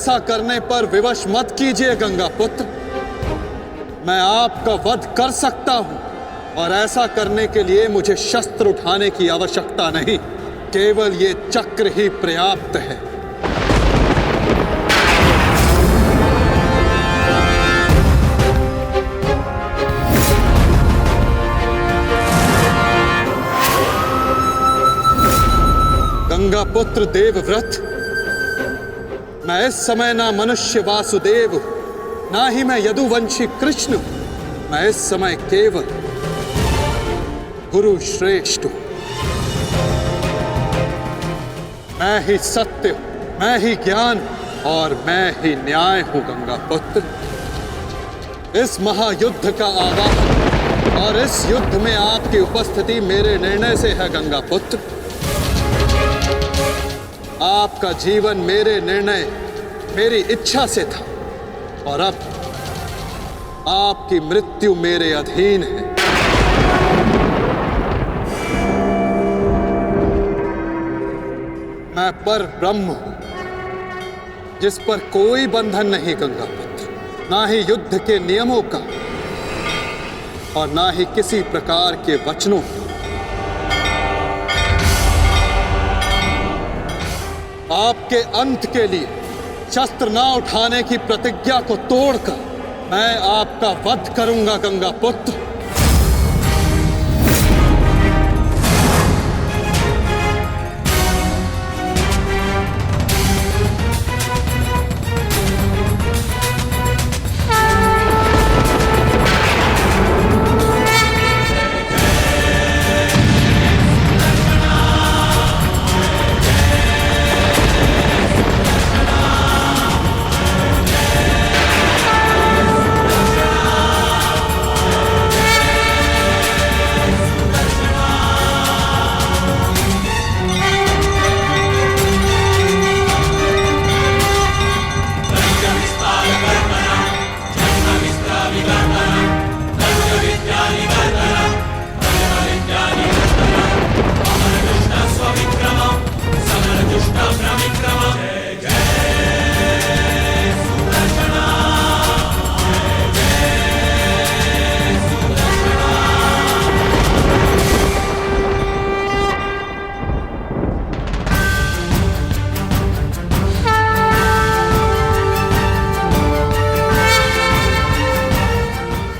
ऐसा करने पर विवश मत कीजिए गंगा पुत्र। मैं आपका वध कर सकता हूं और ऐसा करने के लिए मुझे शस्त्र उठाने की आवश्यकता नहीं, केवल ये चक्र ही पर्याप्त है। गंगा पुत्र देवव्रत, मैं इस समय ना मनुष्य वासुदेव, ना ही मैं यदुवंशी कृष्ण, मैं इस समय केवल गुरु श्रेष्ठ हूं। मैं ही सत्य हूं, मैं ही ज्ञान और मैं ही न्याय हूं गंगा पुत्र। इस महायुद्ध का आवाहन और इस युद्ध में आपकी उपस्थिति मेरे निर्णय से है गंगा पुत्र। आपका जीवन मेरे निर्णय, मेरी इच्छा से था और अब आपकी मृत्यु मेरे अधीन है। मैं पर ब्रह्म हूं, जिस पर कोई बंधन नहीं गंगा पुत्र, ना ही युद्ध के नियमों का और ना ही किसी प्रकार के वचनों का। आपके अंत के लिए शस्त्र ना उठाने की प्रतिज्ञा को तोड़कर मैं आपका वध करूंगा गंगा पुत्र।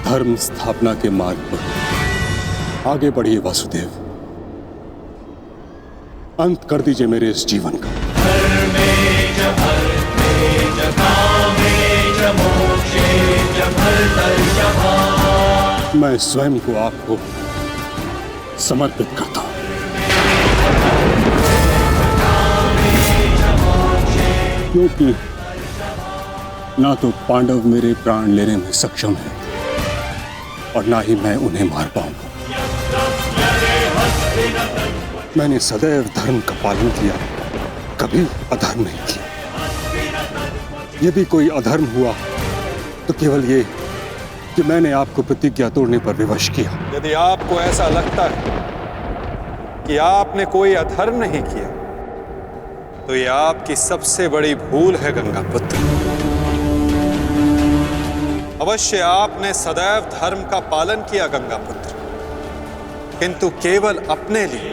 धर्म स्थापना के मार्ग पर आगे बढ़िए वासुदेव। अंत कर दीजिए मेरे इस जीवन का। मैं स्वयं को आपको समर्पित करता हूं। क्योंकि ना तो पांडव मेरे प्राण लेने में सक्षम है और ना ही मैं उन्हें मार पाऊंगा। मैंने सदैव धर्म का पालन किया, कभी अधर्म नहीं किया। यदि कोई अधर्म हुआ तो केवल ये कि मैंने आपको प्रतिज्ञा तोड़ने पर विवश किया। यदि आपको ऐसा लगता है कि आपने कोई अधर्म नहीं किया तो यह आपकी सबसे बड़ी भूल है गंगा पुत्र। अवश्य आपने सदैव धर्म का पालन किया गंगा पुत्र, किंतु केवल अपने लिए,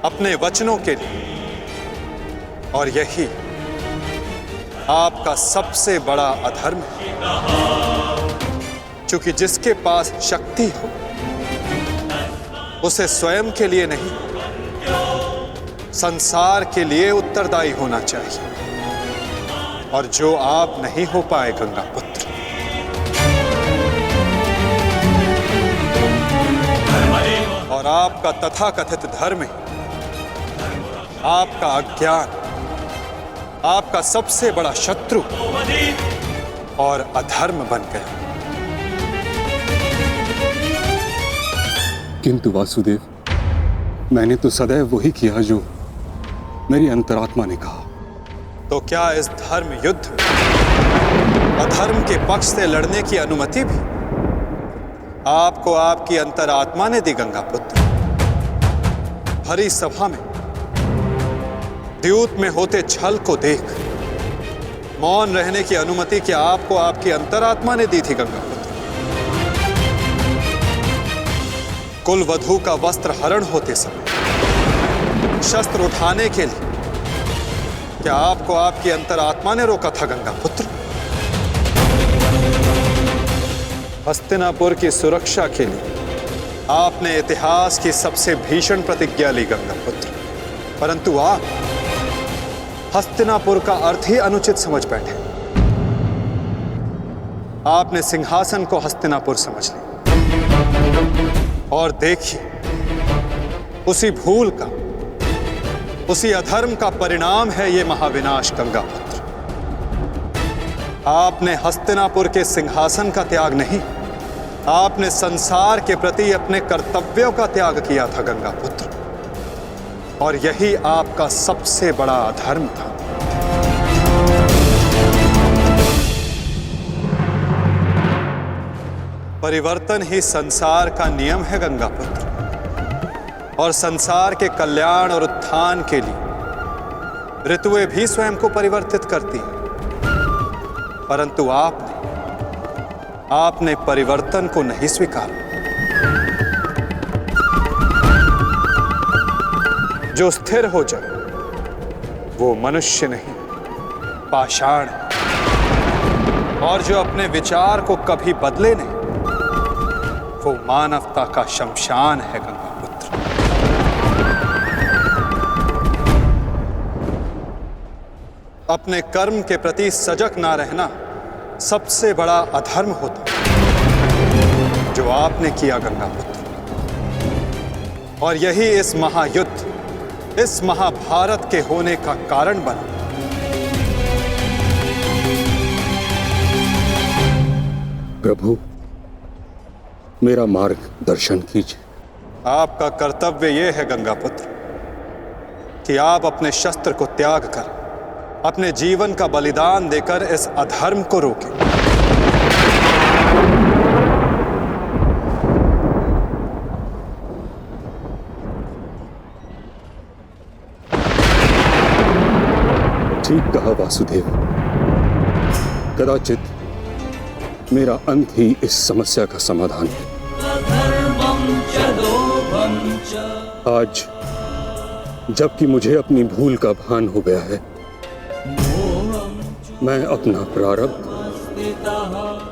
अपने वचनों के लिए। और यही आपका सबसे बड़ा अधर्म है। क्योंकि जिसके पास शक्ति हो उसे स्वयं के लिए नहीं, संसार के लिए उत्तरदायी होना चाहिए, और जो आप नहीं हो पाए गंगा पुत्र। और आपका तथाकथित धर्म ही आपका अज्ञान, आपका सबसे बड़ा शत्रु और अधर्म बन गया। किंतु वासुदेव, मैंने तो सदैव वही किया जो मेरी अंतरात्मा ने कहा। तो क्या इस धर्म युद्ध में अधर्म के पक्ष से लड़ने की अनुमति भी आपको आपकी अंतरात्मा ने दी गंगा पुत्र? भरी सभा में द्यूत में होते छल को देख मौन रहने की अनुमति क्या आपको आपकी अंतरात्मा ने दी थी गंगापुत्र? कुलवधू का वस्त्र हरण होते समय शस्त्र उठाने के लिए क्या आपको आपकी अंतरात्मा ने रोका था गंगापुत्र? हस्तिनापुर की सुरक्षा के लिए आपने इतिहास की सबसे भीषण प्रतिज्ञा ली गंगापुत्र, परंतु आप हस्तिनापुर का अर्थ ही अनुचित समझ बैठे। आपने सिंहासन को हस्तिनापुर समझ लिया और देखिए उसी भूल का, उसी अधर्म का परिणाम है ये महाविनाश गंगापुत्र। आपने हस्तिनापुर के सिंहासन का त्याग नहीं, आपने संसार के प्रति अपने कर्तव्यों का त्याग किया था गंगापुत्र, और यही आपका सबसे बड़ा अधर्म था। परिवर्तन ही संसार का नियम है गंगापुत्र, और संसार के कल्याण और उत्थान के लिए ऋतुएं भी स्वयं को परिवर्तित करती हैं, परंतु आपने परिवर्तन को नहीं स्वीकारा। जो स्थिर हो जाए वो मनुष्य नहीं, पाषाण है, और जो अपने विचार को कभी बदले नहीं वो मानवता का शमशान है गंगापुत्र। अपने कर्म के प्रति सजग ना रहना सबसे बड़ा अधर्म होता जो आपने किया गंगापुत्र, और यही इस महायुद्ध, इस महाभारत के होने का कारण बना। प्रभु, मेरा मार्गदर्शन कीजिए। आपका कर्तव्य यह है गंगापुत्र कि आप अपने शस्त्र को त्याग कर अपने जीवन का बलिदान देकर इस अधर्म को रोकें। ठीक कहा वासुदेव। कदाचित मेरा अंत ही इस समस्या का समाधान है। आज जबकि मुझे अपनी भूल का भान हो गया है, मैं अपना प्रारब्ध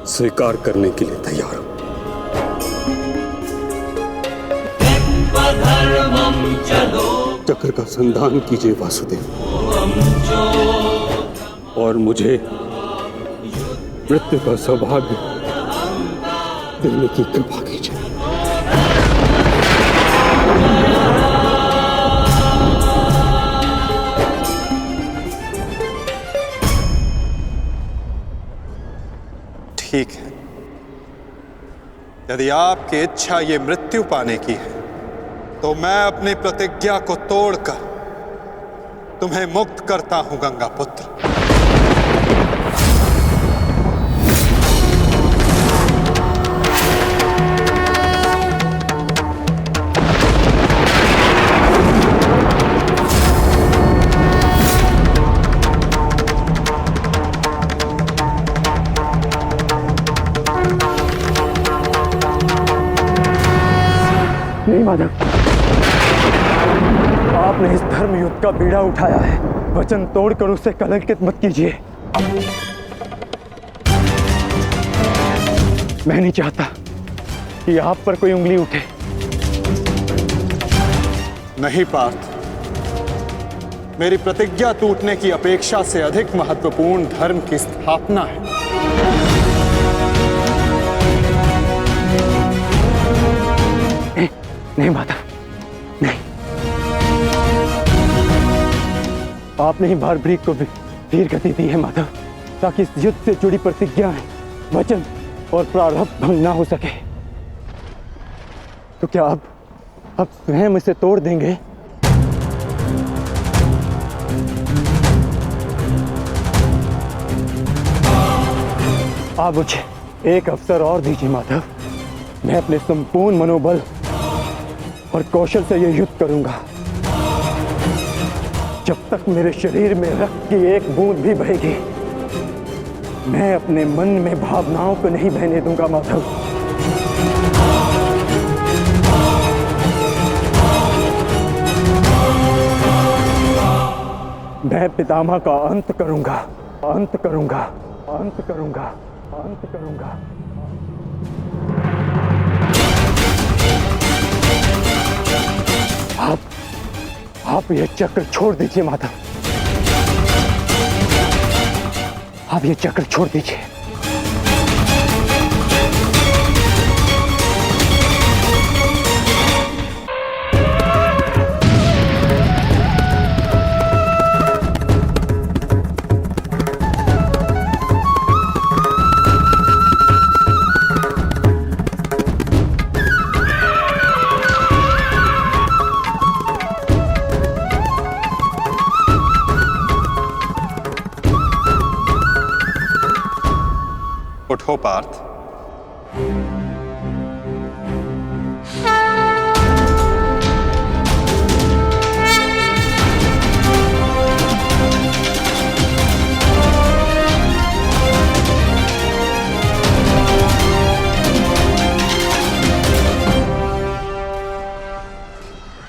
स्वीकार करने के लिए तैयार हूं। चक्र का संधान कीजिए वासुदेव, और मुझे मृत्यु का सौभाग्य देने की कृपा कीजिए। ठीक है, यदि आपकी इच्छा ये मृत्यु पाने की है तो मैं अपनी प्रतिज्ञा को तोड़कर तुम्हें मुक्त करता हूं गंगापुत्र। नहीं माधव, आपने इस धर्म युद्ध का बीड़ा उठाया है, वचन तोड़कर उसे कलंकित मत कीजिए। मैं नहीं चाहता कि आप पर कोई उंगली उठे। नहीं पार्थ, मेरी प्रतिज्ञा टूटने की अपेक्षा से अधिक महत्वपूर्ण धर्म की स्थापना है। नहीं माता, नहीं। आपने ही भारभृग को धीर गति दी है माधव, ताकि इस युद्ध से जुड़ी प्रतिज्ञाएं, वचन और प्रारब्ध भंग ना हो सके। तो क्या आप स्वयं इसे तोड़ देंगे? आप मुझे एक अवसर और दीजिए माधव, मैं अपने संपूर्ण मनोबल और कौशल से यह युद्ध करूंगा। जब तक मेरे शरीर में रक्त की एक बूंद भी बहेगी, मैं अपने मन में भावनाओं को नहीं बहने दूंगा माधव। मैं पितामह का अंत करूंगा, अंत करूंगा, अंत करूंगा, अंत करूंगा। आप ये चक्र छोड़ दीजिए माधव, आप ये चक्र छोड़ दीजिए। उठो पार्थ।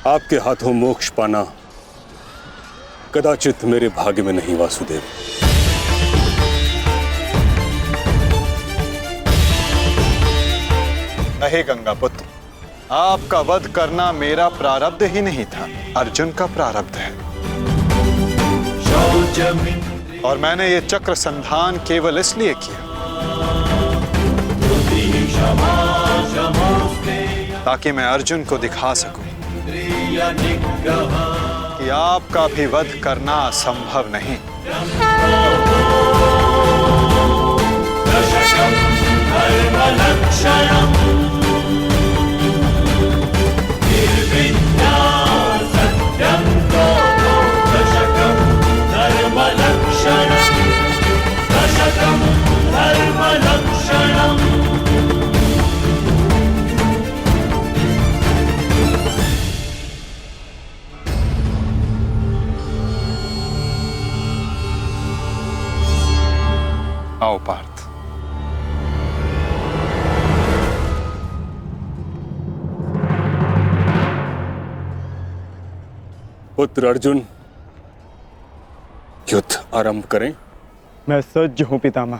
आपके हाथों मोक्ष पाना कदाचित मेरे भाग्य में नहीं वासुदेव। नहीं गंगा पुत्र, आपका वध करना मेरा प्रारब्ध ही नहीं था, अर्जुन का प्रारब्ध है। और मैंने ये चक्र संधान केवल इसलिए किया ताकि मैं अर्जुन को दिखा सकूं कि आपका भी वध करना असंभव नहीं। आओ पार्थ। पुत्र अर्जुन, युद्ध आरंभ करें। मैं सज्ज हूं पितामह।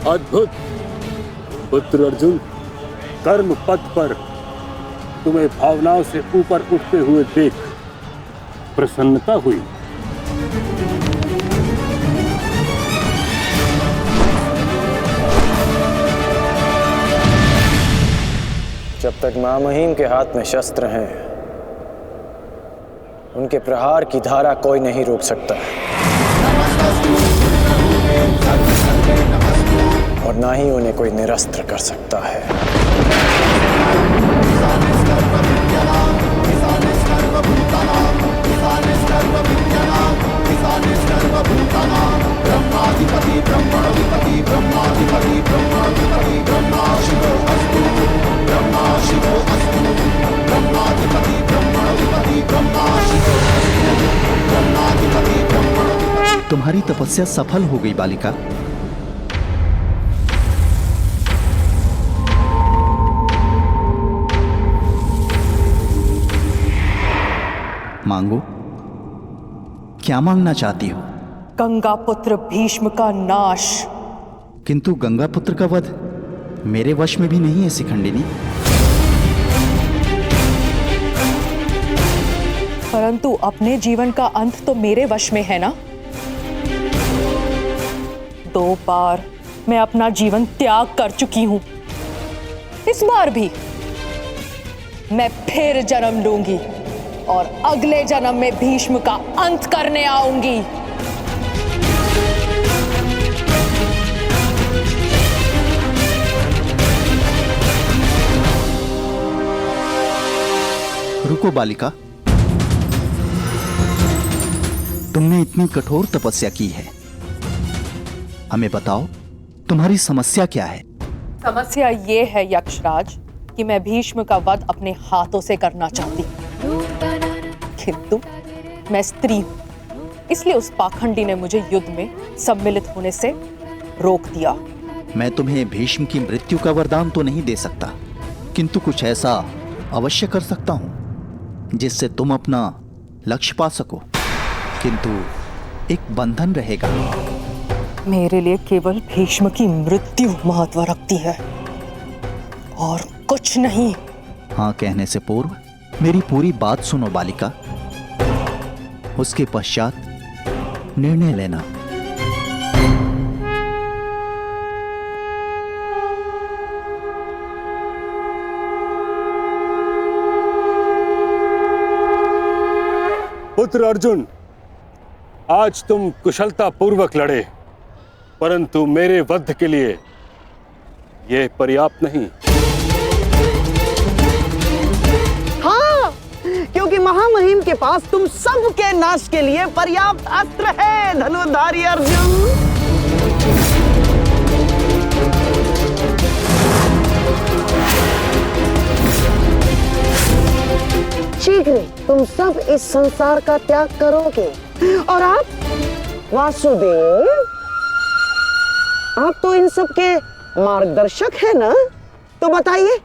अद्भुत पुत्र अर्जुन, कर्म पथ पर तुम्हें भावनाओं से ऊपर उठते हुए देख प्रसन्नता हुई। जब तक महामहिम के हाथ में शस्त्र हैं, उनके प्रहार की धारा कोई नहीं रोक सकता और ना ही उन्हें कोई निरस्त्र कर सकता है। तुम्हारी तपस्या सफल हो गई बालिका। मांगो, क्या मांगना चाहती हो? गंगा पुत्र भीष्म का नाश। किंतु गंगा पुत्र का वध मेरे वश में भी नहीं है शिखंडिनी। परंतु अपने जीवन का अंत तो मेरे वश में है ना। 2 बार मैं अपना जीवन त्याग कर चुकी हूं। इस बार भी मैं फिर जन्म लूंगी और अगले जन्म में भीष्म का अंत करने आऊंगी। रुको बालिका, तुमने इतनी कठोर तपस्या की है, हमें बताओ तुम्हारी समस्या क्या है? समस्या ये है यक्षराज कि मैं भीष्म का वध अपने हाथों से करना चाहती हूं, किंतु मैं स्त्री हूं, इसलिए उस पाखंडी ने मुझे युद्ध में सम्मिलित होने से रोक दिया। मैं तुम्हें भीष्म की मृत्यु का वरदान तो नहीं दे सकता, किंतु कुछ ऐसा अवश्य कर सकता हूं जिससे तुम अपना लक्ष्य पा सको, किंतु एक बंधन रहेगा। मेरे लिए केवल भीष्म की मृत्यु महत्व रखती है और कुछ नहीं। हाँ कहने से पूर्व मेरी पूरी बात सुनो बालिका, उसके पश्चात निर्णय लेना। पुत्र अर्जुन, आज तुम कुशलता पूर्वक लड़े, परंतु मेरे वध के लिए यह पर्याप्त नहीं। हाँ, क्योंकि महामहिम के पास तुम सबके नाश के लिए पर्याप्त अस्त्र है धनुर्धारी अर्जुन। शीघ्र तुम सब इस संसार का त्याग करोगे और आप वासुदेव, आप तो इन सब के मार्गदर्शक है ना, तो बताइए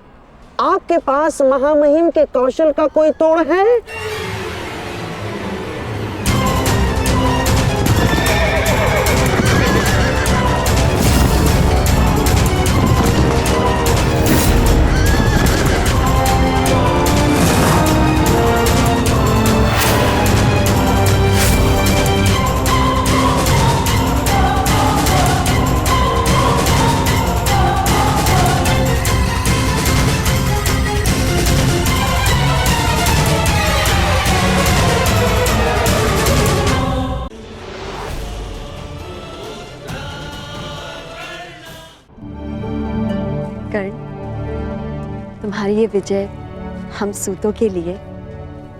आपके पास महामहिम के कौशल का कोई तोड़ है? तुम्हारी ये विजय हम सूतों के लिए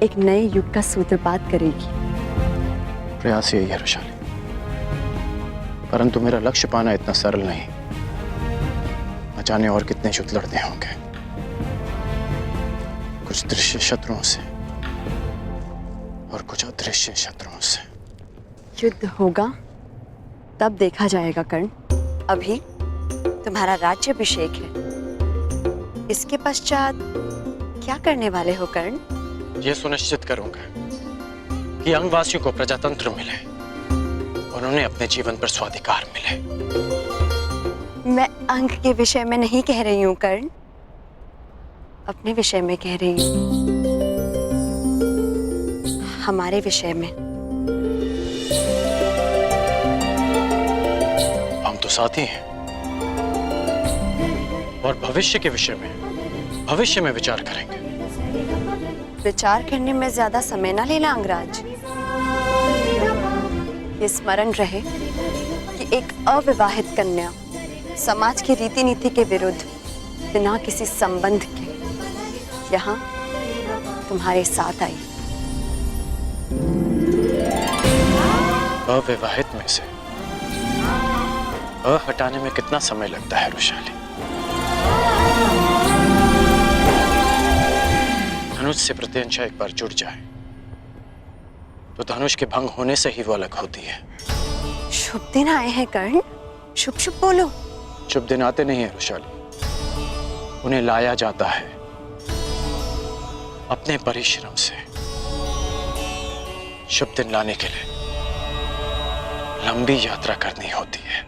एक नए युग का सूत्रपात करेगी। प्रयास यही है वैशाली, परंतु मेरा लक्ष्य पाना इतना सरल नहीं। न जाने और कितने युद्ध लड़ने होंगे, कुछ दृश्य शत्रुओं से और कुछ अदृश्य शत्रुओं से। युद्ध होगा तब देखा जाएगा कर्ण। अभी तुम्हारा राज्याभिषेक है, इसके पश्चात क्या करने वाले हो कर्ण? यह सुनिश्चित करूंगा कि अंगवासियों को प्रजातंत्र मिले और उन्हें अपने जीवन पर स्वाधिकार मिले। मैं अंग के विषय में नहीं कह रही हूँ कर्ण, अपने विषय में कह रही हूँ, हमारे विषय में। हम तो साथी हैं और भविष्य के विषय में भविष्य में विचार करेंगे। विचार करने में ज्यादा समय ना लेना अंगराज। ये स्मरण रहे कि एक अविवाहित कन्या समाज की रीति नीति के विरुद्ध बिना किसी संबंध के यहाँ तुम्हारे साथ आई। अविवाहित में से अ हटाने में कितना समय लगता है वैशाली? धनुष से प्रत्यंशा एक बार जुड़ जाए तो धनुष के भंग होने से ही वो अलग होती है। शुभ दिन आए हैं कर्ण, शुभ शुभ बोलो। शुभ दिन आते नहीं है वैशाली, उन्हें लाया जाता है अपने परिश्रम से। शुभ दिन लाने के लिए लंबी यात्रा करनी होती है।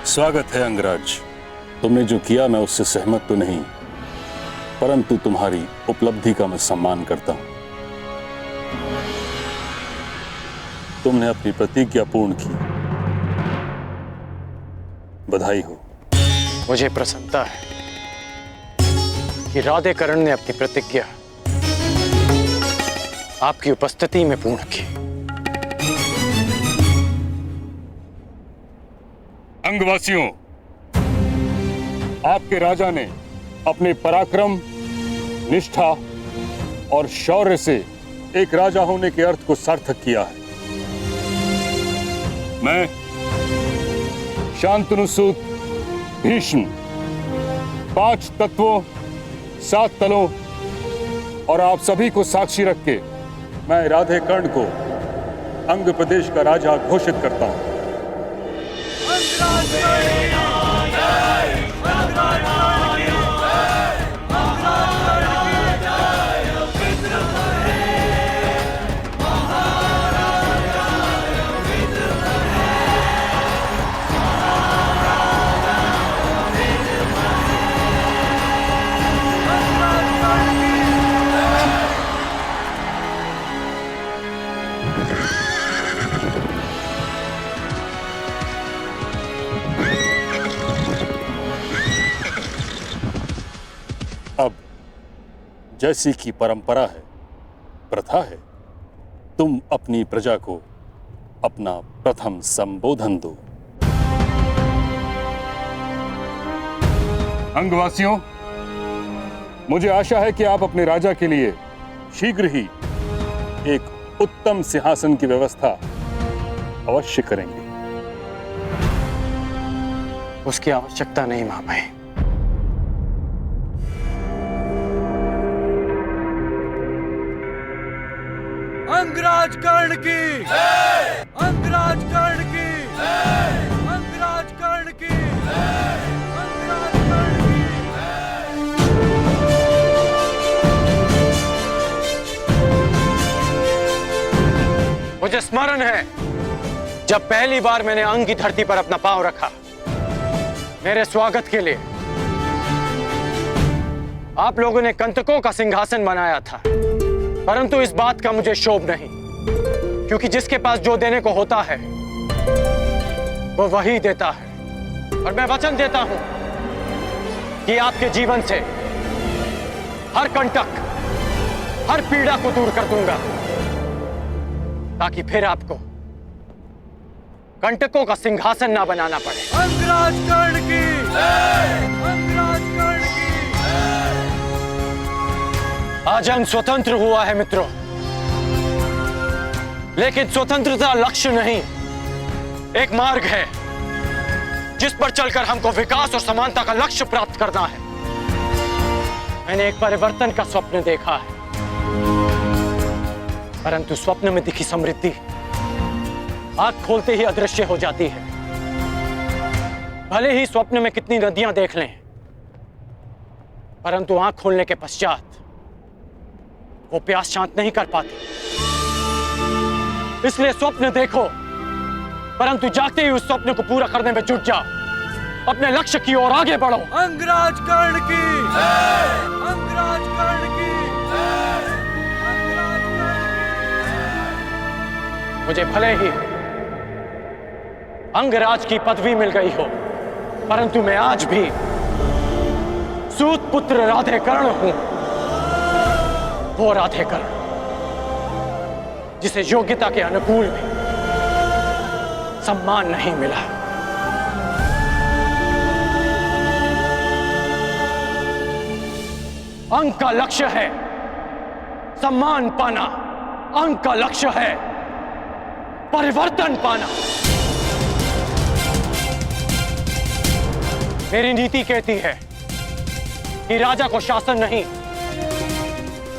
स्वागत है अंगराज। तुमने जो किया मैं उससे सहमत तो नहीं, परंतु तुम्हारी उपलब्धि का मैं सम्मान करता हूं। तुमने अपनी प्रतिज्ञा पूर्ण की, बधाई हो। मुझे प्रसन्नता है कि राधेकरण ने अपनी प्रतिज्ञा आपकी उपस्थिति में पूर्ण की। अंगवासियों, आपके राजा ने अपने पराक्रम, निष्ठा और शौर्य से एक राजा होने के अर्थ को सार्थक किया है। मैं शांतनुसूत भीष्म 5 तत्वों, 7 तलों और आप सभी को साक्षी रख के मैं राधेकर्ण को अंग प्रदेश का राजा घोषित करता हूं। अब जैसी की परंपरा है, प्रथा है, तुम अपनी प्रजा को अपना प्रथम संबोधन दो। अंगवासियों, मुझे आशा है कि आप अपने राजा के लिए शीघ्र ही एक उत्तम सिंहासन की व्यवस्था अवश्य करेंगे। उसकी आवश्यकता नहीं महाभाई। अंगराज कर्ण की जय! अंगराज कर्ण की जय! अंगराज कर्ण की जय! अंगराज कर्ण की जय! मुझे स्मरण है जब पहली बार मैंने अंग की धरती पर अपना पांव रखा, मेरे स्वागत के लिए आप लोगों ने कंटकों का सिंहासन बनाया था, परंतु इस बात का मुझे शोभ नहीं, क्योंकि जिसके पास जो देने को होता है वो वही देता है। और मैं वचन देता हूं कि आपके जीवन से हर कंटक, हर पीड़ा को दूर कर दूंगा, ताकि फिर आपको कंटकों का सिंहासन ना बनाना पड़े। अंगराज कर्ण की जय! अंगराज कर्ण की जय! आज अंग स्वतंत्र हुआ है मित्रों, लेकिन स्वतंत्रता लक्ष्य नहीं, एक मार्ग है जिस पर चलकर हमको विकास और समानता का लक्ष्य प्राप्त करना है। मैंने एक परिवर्तन का स्वप्न देखा है, परंतु स्वप्न में दिखी समृद्धि आंख खोलते ही अदृश्य हो जाती है। भले ही स्वप्न में कितनी नदियां देख लें, परंतु आंख खोलने के पश्चात वो प्यास शांत नहीं कर पाती। इसलिए स्वप्न देखो, परंतु जागते ही उस स्वप्न को पूरा करने में जुट जाओ। अपने लक्ष्य की ओर आगे बढ़ो। अंगराज कर्ण की जय! अंगराज कर्ण की जय! अंगराज कर्ण की। मुझे भले ही अंगराज की पदवी मिल गई हो, परंतु मैं आज भी सूत पुत्र राधेकर्ण हूं। वो राधेकर्ण जिसे योग्यता के अनुकूल भी सम्मान नहीं मिला। अंग का लक्ष्य है सम्मान पाना, अंग का लक्ष्य है परिवर्तन पाना। मेरी नीति कहती है कि राजा को शासन नहीं,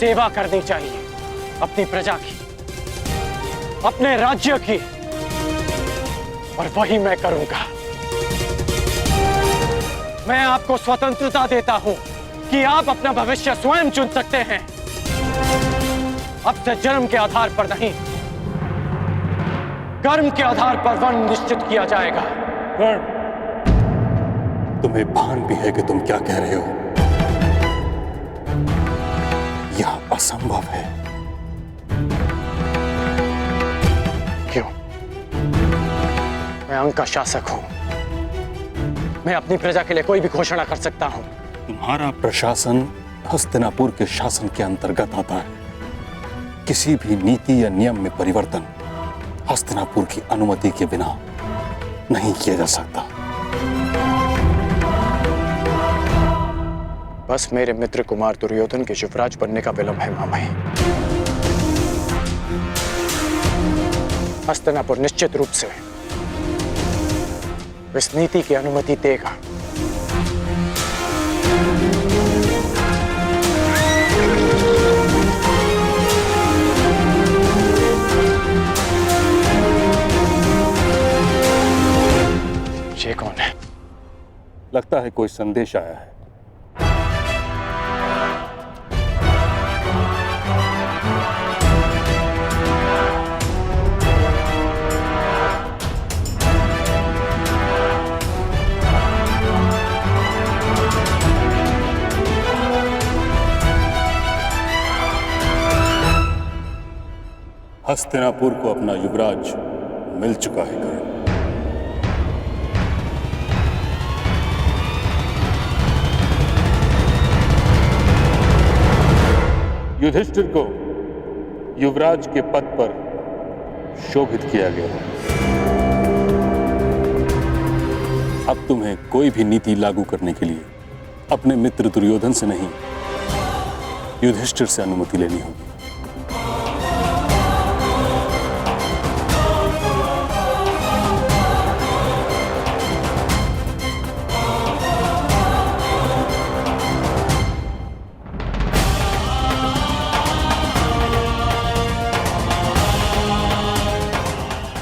सेवा करनी चाहिए अपनी प्रजा की, अपने राज्य की, और वही मैं करूंगा। मैं आपको स्वतंत्रता देता हूं कि आप अपना भविष्य स्वयं चुन सकते हैं। अब से जन्म के आधार पर नहीं, कर्म के आधार पर वर्ण निश्चित किया जाएगा। तुम्हें भान भी है कि तुम क्या कह रहे हो? यह असंभव है। क्यों? मैं अंग का शासक हूं। मैं अपनी प्रजा के लिए कोई भी घोषणा कर सकता हूं। तुम्हारा प्रशासन हस्तिनापुर के शासन के अंतर्गत आता है। किसी भी नीति या नियम में परिवर्तन हस्तिनापुर की अनुमति के बिना नहीं किया जा सकता। बस मेरे मित्र कुमार दुर्योधन के युवराज बनने का विलंब है मामाई। हस्तिनापुर निश्चित रूप से इस नीति की अनुमति देगा। ये कौन है? लगता है कोई संदेश आया है। हस्तिनापुर को अपना युवराज मिल चुका है कर्ण। युधिष्ठिर को युवराज के पद पर शोभित किया गया। अब तुम्हें कोई भी नीति लागू करने के लिए अपने मित्र दुर्योधन से नहीं, युधिष्ठिर से अनुमति लेनी होगी।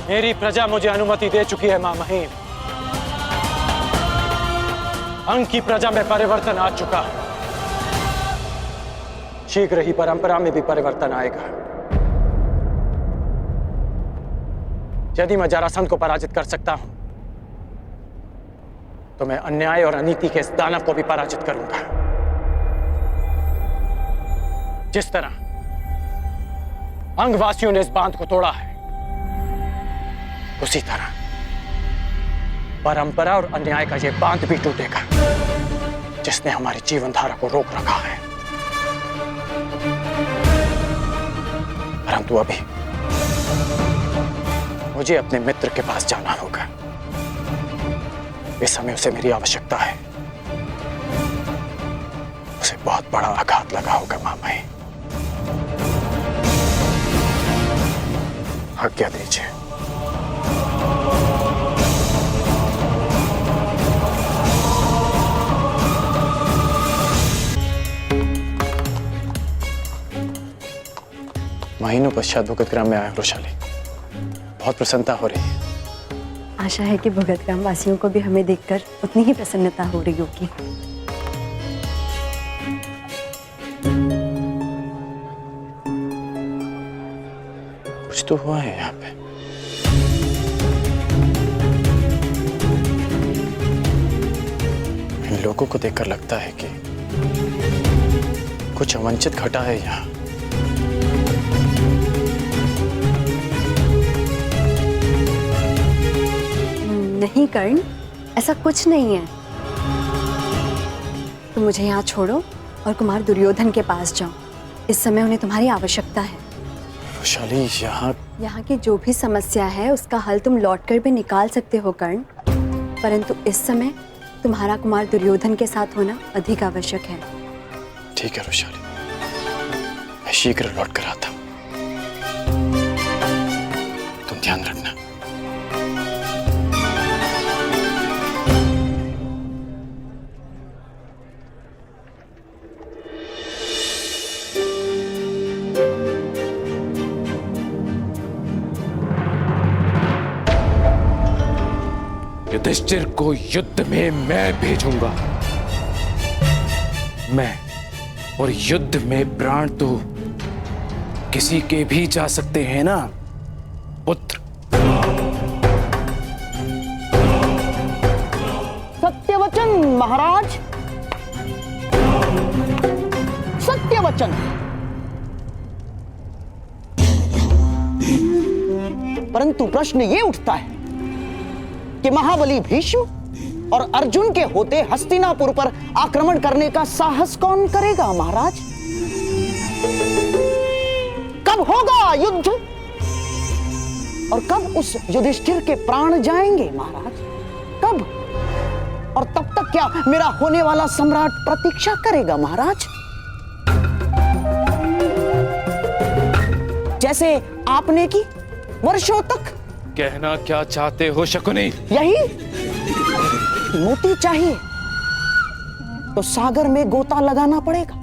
मेरी प्रजा मुझे अनुमति दे चुकी है मां महीन। अंग की प्रजा में परिवर्तन आ चुका है। शीघ्र ही परंपरा में भी परिवर्तन आएगा। यदि मैं जरासंध को पराजित कर सकता हूं तो मैं अन्याय और अनीति के इस दानव को भी पराजित करूंगा। जिस तरह अंगवासियों ने इस बांध को तोड़ा है, उसी तरह परंपरा और अन्याय का यह बांध भी टूटेगा जिसने हमारी जीवन धारा को रोक रखा है। परंतु अभी मुझे अपने मित्र के पास जाना होगा। इस समय उसे मेरी आवश्यकता है। उसे बहुत बड़ा आघात लगा होगा मामाई। आज्ञा दीजिए। महीनों पश्चात भुगतग्राम में आया वृषाली। बहुत प्रसन्नता हो रही है। आशा है कि भुगतग्राम वासियों को भी हमें देखकर उतनी ही प्रसन्नता हो रही होगी। कुछ तो हुआ है यहाँ पे। इन लोगों को देखकर लगता है कि कुछ अवंचित घटा है यहाँ। नहीं कर्ण, ऐसा कुछ नहीं है। तुम मुझे यहाँ छोड़ो और कुमार दुर्योधन के पास जाओ। इस समय उन्हें तुम्हारी आवश्यकता है। वैशाली, यहाँ की जो भी समस्या है उसका हल तुम लौटकर भी निकाल सकते हो कर्ण, परंतु इस समय तुम्हारा कुमार दुर्योधन के साथ होना अधिक आवश्यक है। ठीक है वैशाली, मैं शीघ्र लौट कर आता हूँ। तुम ध्यान रखना। युधिष्ठिर को युद्ध में मैं भेजूंगा। मैं, और युद्ध में प्राण तो किसी के भी जा सकते हैं ना पुत्र। सत्यवचन महाराज, सत्यवचन। परंतु प्रश्न ये उठता है कि महाबली भीष्म और अर्जुन के होते हस्तिनापुर पर आक्रमण करने का साहस कौन करेगा महाराज? कब होगा युद्ध और कब उस युधिष्ठिर के प्राण जाएंगे महाराज? कब? और तब तक क्या मेरा होने वाला सम्राट प्रतीक्षा करेगा महाराज? जैसे आपने की वर्षों तक। कहना क्या चाहते हो शकुनी? यही मोती चाहिए तो सागर में गोता लगाना पड़ेगा,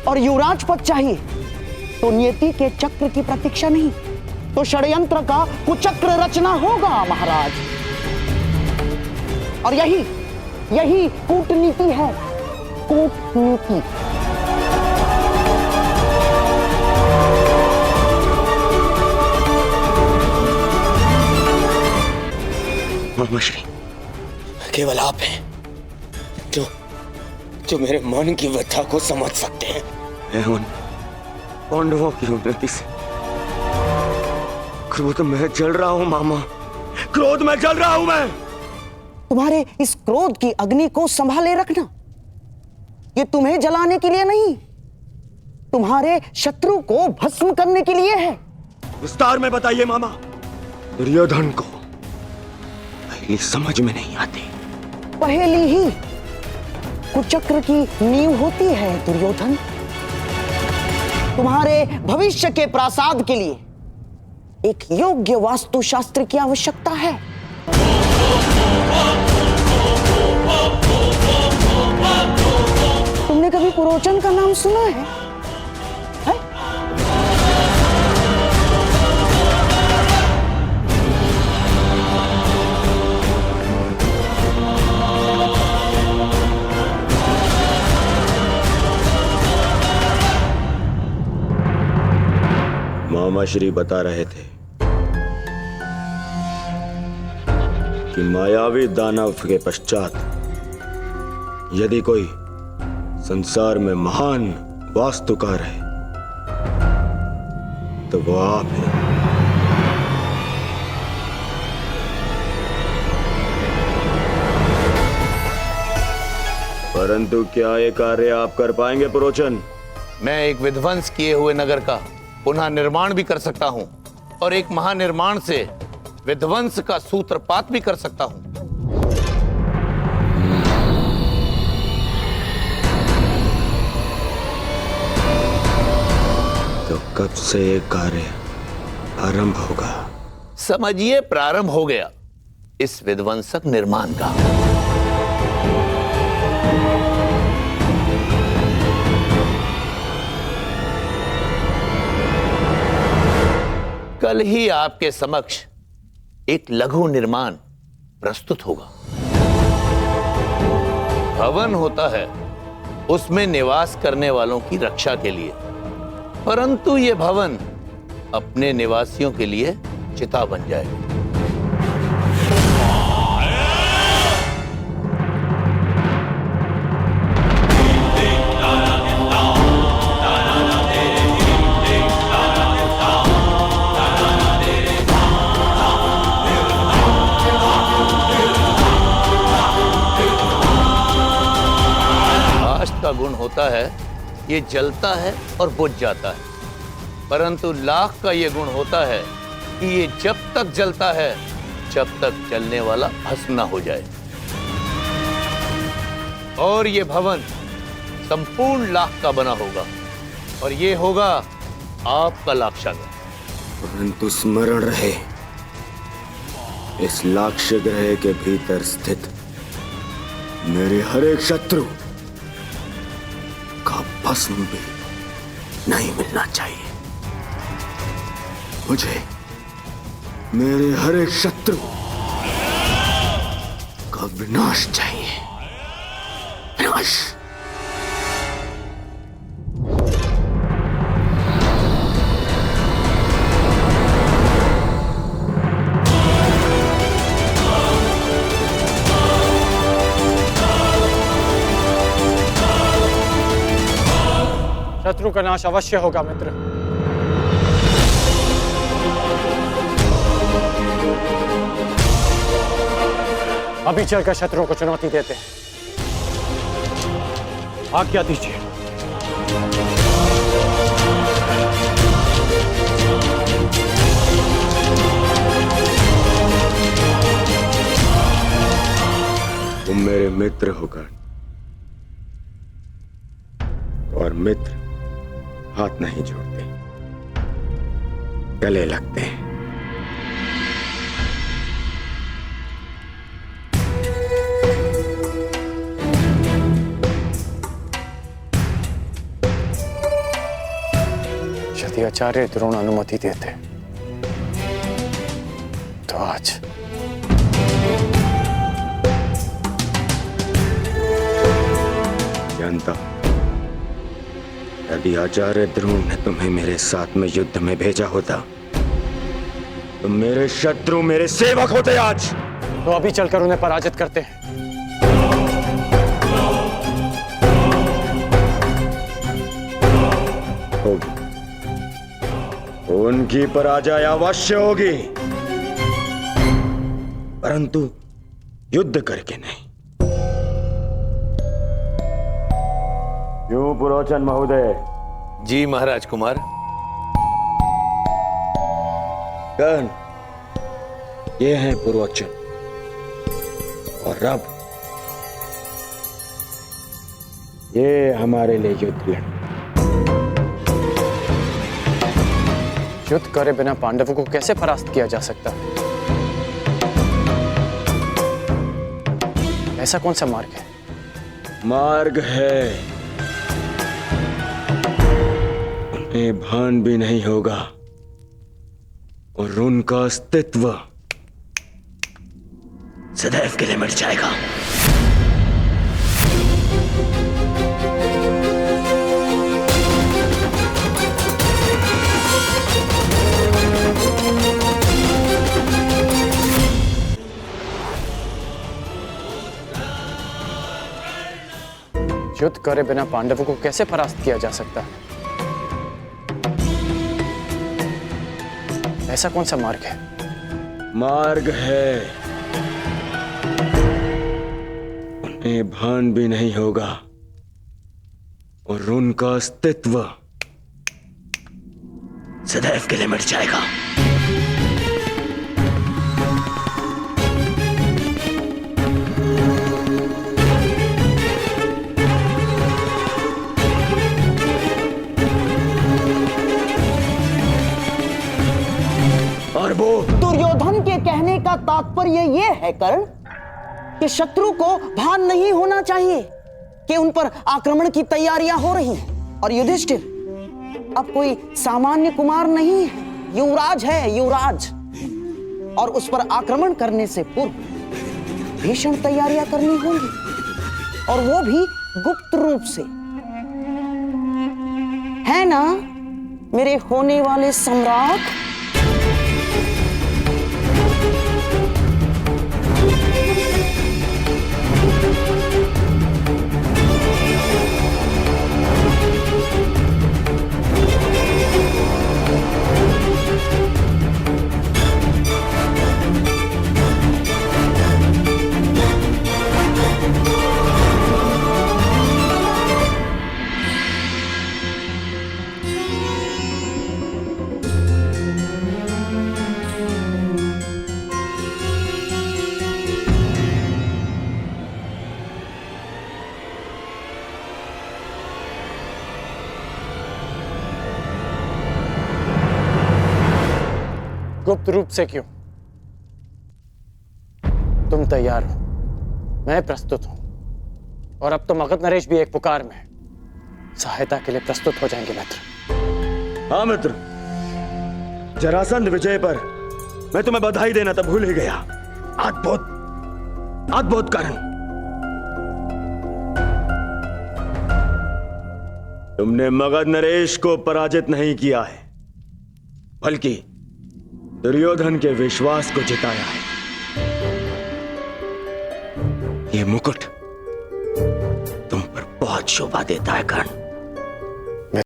और युवराज पद चाहिए तो नियति के चक्र की प्रतीक्षा नहीं, तो षड्यंत्र का कुचक्र रचना होगा महाराज। और यही कूटनीति है, कूटनीति। मामाश्री, केवल आप हैं जो मेरे मन की व्यथा को समझ सकते हैं। मैं उन पांडवों की उन्नति से क्रोध में जल रहा हूं मामा, क्रोध में जल रहा हूं मैं। तुम्हारे इस क्रोध की अग्नि को संभाले रखना, ये तुम्हें जलाने के लिए नहीं, तुम्हारे शत्रु को भस्म करने के लिए है। विस्तार में बताइए मामा। दुर्योधन को पहली समझ में नहीं आती। पहली ही कुचक्र की नींव होती है दुर्योधन। तुम्हारे भविष्य के प्रासाद के लिए एक योग्य वास्तुशास्त्र की आवश्यकता है। तुमने कभी पुरोचन का नाम सुना है? मामा श्री बता रहे थे कि मायावी दानव के पश्चात यदि कोई संसार में महान वास्तुकार है तो वो आप हैं। परंतु क्या ये कार्य आप कर पाएंगे पुरोचन? मैं एक विध्वंस किए हुए नगर का पुनः निर्माण भी कर सकता हूं और एक महानिर्माण से विध्वंस का सूत्रपात भी कर सकता हूं। तो कब से ये कार्य आरंभ होगा? समझिए प्रारंभ हो गया इस विध्वंसक निर्माण का। कल ही आपके समक्ष एक लघु निर्माण प्रस्तुत होगा। भवन होता है उसमें निवास करने वालों की रक्षा के लिए, परंतु यह भवन अपने निवासियों के लिए चिता बन जाएगा। का गुण होता है ये जलता है और बुझ जाता है, परंतु लाख का ये गुण होता है कि ये जब तक जलता है जब तक जलने वाला भस्म न हो जाए। और ये भवन संपूर्ण लाख का बना होगा और ये होगा आपका लाक्षागृह। परंतु स्मरण रहे, इस लाक्ष्य ग्रह के भीतर स्थित मेरे हर एक शत्रु का भस्म भी नहीं मिलना चाहिए। मेरे हर एक शत्रु का विनाश चाहिए। विनाश। शत्रु का नाश अवश्य होगा मित्र। अभी चलकर शत्रुओं को चुनौती देते हैं। आज्ञा दीजिए। तुम मेरे मित्र हो कर्ण, और मित्र हाथ नहीं जोड़ते, गले लगते हैं। यदि आचार्य द्रोण अनुमति देते तो आज जानता हूं, यदि आचार्य द्रोण ने तुम्हें मेरे साथ में युद्ध में भेजा होता तो मेरे शत्रु मेरे सेवक होते आज। तो अभी चलकर उन्हें पराजित करते हैं। होगी, उनकी पराजय अवश्य होगी, परंतु युद्ध करके नहीं। यूं पुरोचन महोदय। जी महाराज कुमार। कर्ण, ये हैं पुरोचन, और अब ये हमारे लिए युद्ध लड़। युद्ध करे बिना पांडवों को कैसे परास्त किया जा सकता है? ऐसा कौन सा मार्ग है? मार्ग है, उन्हें भान भी नहीं होगा, और उनका अस्तित्व सदैव के लिए मिट जाएगा। युद्ध करे बिना पांडवों को कैसे परास्त किया जा सकता है? ऐसा कौन सा मार्ग है? मार्ग है, उन्हें भान भी नहीं होगा, और उनका अस्तित्व सदैव के लिए मिट जाएगा। और वो दुर्योधन के कहने का तात्पर्य ये है कर्ण कि शत्रु को भान नहीं होना चाहिए कि उन पर आक्रमण की तैयारियां हो रही हैं, और युधिष्ठिर अब कोई सामान्य कुमार नहीं है, युवराज है, युवराज, और उस पर आक्रमण करने से पूर्व भीषण तैयारियां करनी होंगी, और वो भी गुप्त रूप से, है ना मेरे होने वाले सम्राट? गुप्त रूप से क्यों? तुम तैयार हो, मैं प्रस्तुत हूं, और अब तो मगध नरेश भी एक पुकार में है। सहायता के लिए प्रस्तुत हो जाएंगे मित्र। हाँ मित्र, जरासंध विजय पर मैं तुम्हें बधाई देना तो भूल ही गया। अद्भुत, अद्भुत कर्ण। तुमने मगध नरेश को पराजित नहीं किया है, बल्कि दुर्योधन के विश्वास को जिताया है। ये मुकुट तुम पर बहुत शोभा देता है कर्ण।